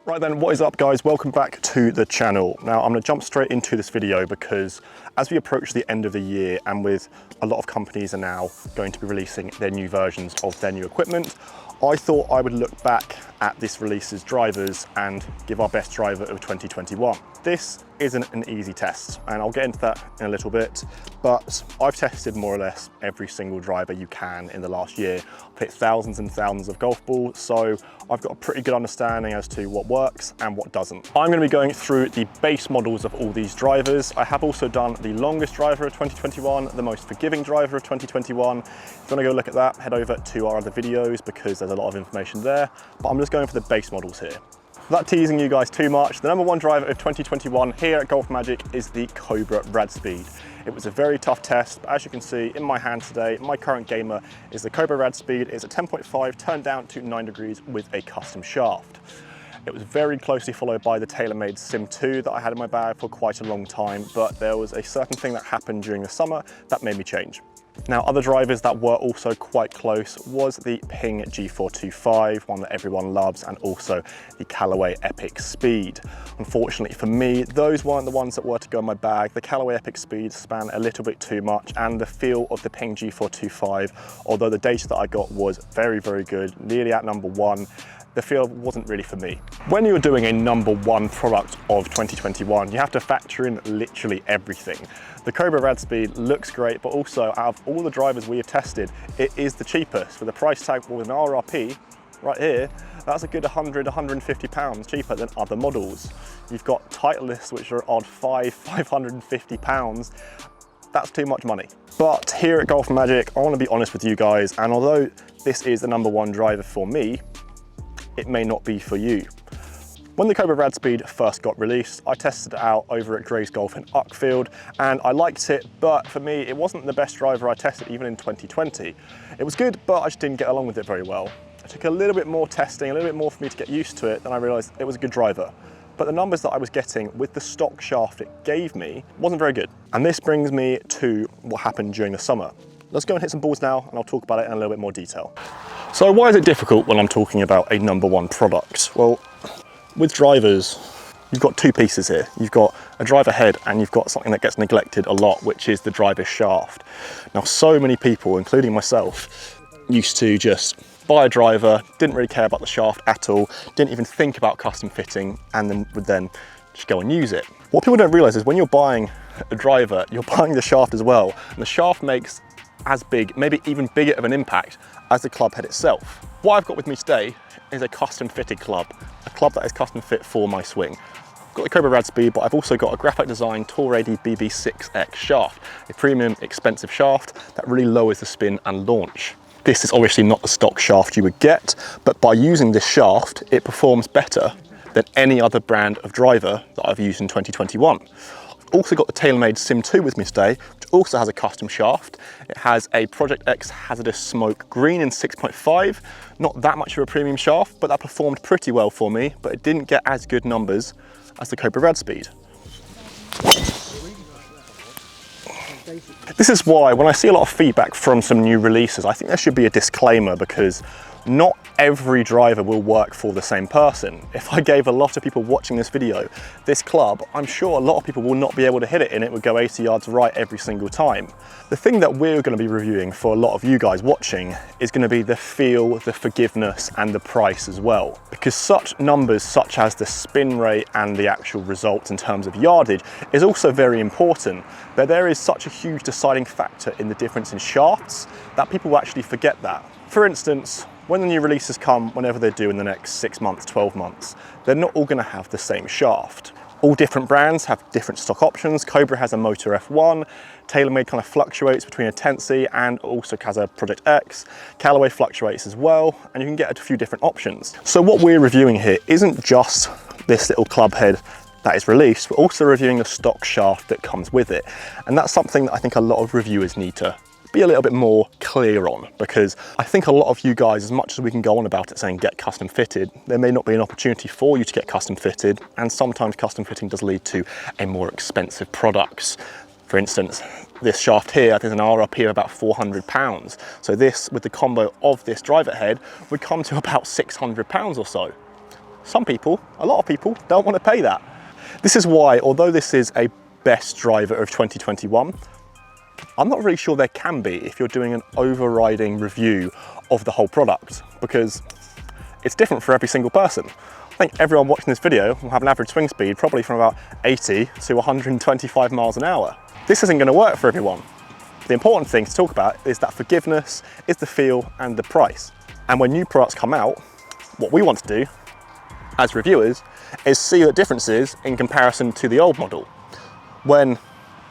Right then, what is up guys? Welcome back to the channel. Now I'm going to jump straight into this video because as we approach the end of the year and with a lot of companies are now going to be releasing their new versions of their new equipment, I thought I would look back at this release's drivers and give our best driver of 2021. This isn't an easy test and I'll get into that in a little bit, but I've tested more or less every single driver you can in the last year. I've hit thousands and thousands of golf balls, so I've got a pretty good understanding as to what works and what doesn't. I'm going to be going through the base models of all these drivers. I have also done the longest driver of 2021, the most forgiving driver of 2021. If you want to go look at that, head over to our other videos because there's a lot of information there, but I'm just going for the base models here. Without teasing you guys too much, the number one driver of 2021 here at GolfMagic is the Cobra Rad Speed. It was a very tough test, but as you can see in my hand today, my current gamer is the Cobra Rad Speed. It's a 10.5 turned down to 9 degrees with a custom shaft. It was very closely followed by the TaylorMade Sim 2 that I had in my bag for quite a long time, but there was a certain thing that happened during the summer that made me change. Now, other drivers that were also quite close was the Ping G425, one that everyone loves, and also the Callaway Epic Speed. Unfortunately for me, those weren't the ones that were to go in my bag. The Callaway Epic Speed span a little bit too much, and the feel of the Ping G425, although the data that I got was very, very good, nearly at number one, the feel wasn't really for me. When you're doing a number one product of 2021, you have to factor in literally everything. The Cobra Rad Speed looks great, but also out of all the drivers we have tested, it is the cheapest. With a price tag with an RRP right here, that's a good 100, 150 pounds cheaper than other models. You've got Titleists, which are odd 550 pounds. That's too much money. But here at GolfMagic, I want to be honest with you guys, and although this is the number one driver for me, it may not be for you. When the Cobra Rad Speed first got released, I tested it out over at Grays Golf in Uckfield, and I liked it, but for me, it wasn't the best driver I tested even in 2020. It was good, but I just didn't get along with it very well. It took a little bit more testing, a little bit more for me to get used to it, then I realized it was a good driver. But the numbers that I was getting with the stock shaft it gave me wasn't very good. And this brings me to what happened during the summer. Let's go and hit some balls now, and I'll talk about it in a little bit more detail. So why is it difficult when I'm talking about a number one product? Well, with drivers, you've got two pieces here. You've got a driver head and you've got something that gets neglected a lot, which is the driver shaft. Now, so many people, including myself, used to just buy a driver, didn't really care about the shaft at all, didn't even think about custom fitting, and then would then just go and use it. What people don't realize is when you're buying a driver, you're buying the shaft as well. And the shaft makes as big, maybe even bigger of an impact as the club head itself. What I've got with me today is a custom fitted club, a club that is custom fit for my swing. I've got the Cobra Rad Speed, but I've also got a graphic design Tour AD BB6X shaft, a premium expensive shaft that really lowers the spin and launch. This is obviously not the stock shaft you would get, but by using this shaft, it performs better than any other brand of driver that I've used in 2021. Also got the TaylorMade Sim 2 with me today, which also has a custom shaft. It has a Project X Hazardous Smoke Green in 6.5. Not that much of a premium shaft, but that performed pretty well for me, but it didn't get as good numbers as the Cobra Rad Speed. This is why when I see a lot of feedback from some new releases, I think there should be a disclaimer because not every driver will work for the same person. If I gave a lot of people watching this video this club, I'm sure a lot of people will not be able to hit it and it would go 80 yards right every single time. The thing that we're going to be reviewing for a lot of you guys watching is going to be the feel, the forgiveness, and the price as well. Because such numbers such as the spin rate and the actual results in terms of yardage is also very important. But there is such a huge deciding factor in the difference in shafts that people will actually forget that. For instance, when the new releases come, whenever they do in the next 6 months, 12 months, they're not all going to have the same shaft. All different brands have different stock options. Cobra has a Motor F1, TaylorMade kind of fluctuates between a Tensi and also has a Project X. Callaway fluctuates as well, and you can get a few different options. So what we're reviewing here isn't just this little club head that is released, we're also reviewing the stock shaft that comes with it. And that's something that I think a lot of reviewers need to be a little bit more clear on, because I think a lot of you guys, as much as we can go on about it saying get custom fitted, there may not be an opportunity for you to get custom fitted, and sometimes custom fitting does lead to a more expensive products. For instance, this shaft here, there's an RRP of about £400. So this, with the combo of this driver head, would come to about £600 or so. some people, a lot of people, don't want to pay that. This is why, although this is a best driver of 2021, I'm not really sure there can be if you're doing an overriding review of the whole product, because it's different for every single person. I think everyone watching this video will have an average swing speed probably from about 80 to 125 miles an hour. This isn't going to work for everyone. The important thing to talk about is that forgiveness, is the feel and the price. And when new products come out, what we want to do as reviewers is see the differences in comparison to the old model. When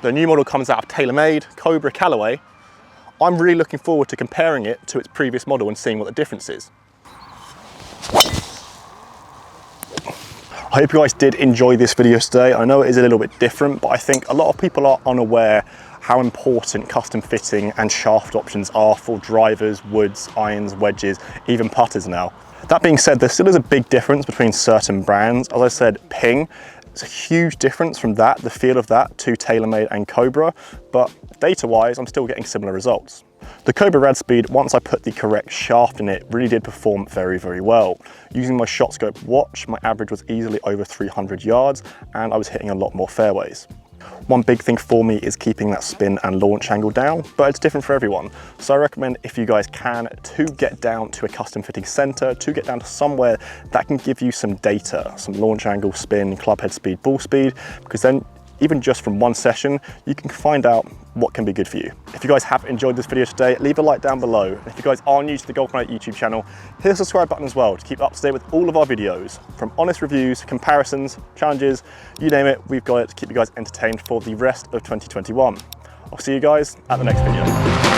the new model comes out of TaylorMade, Cobra, Callaway, I'm really looking forward to comparing it to its previous model and seeing what the difference is. I hope you guys did enjoy this video today. I know it is a little bit different, but I think a lot of people are unaware how important custom fitting and shaft options are for drivers, woods, irons, wedges, even putters now. That being said, there still is a big difference between certain brands. As I said, Ping, it's a huge difference from that, the feel of that, to TaylorMade and Cobra, but data-wise, I'm still getting similar results. The Cobra Rad Speed, once I put the correct shaft in it, really did perform very, very well. Using my ShotScope watch, my average was easily over 300 yards, and I was hitting a lot more fairways. One big thing for me is keeping that spin and launch angle down, but it's different for everyone. So I recommend, if you guys can, to get down to a custom fitting center, to get down to somewhere that can give you some data, some launch angle, spin, club head speed, ball speed, because then even just from one session, you can find out what can be good for you. If you guys have enjoyed this video today, leave a like down below. And if you guys are new to the GolfMagic YouTube channel, hit the subscribe button as well to keep up to date with all of our videos. From honest reviews, comparisons, challenges, you name it, we've got it to keep you guys entertained for the rest of 2021. I'll see you guys at the next video.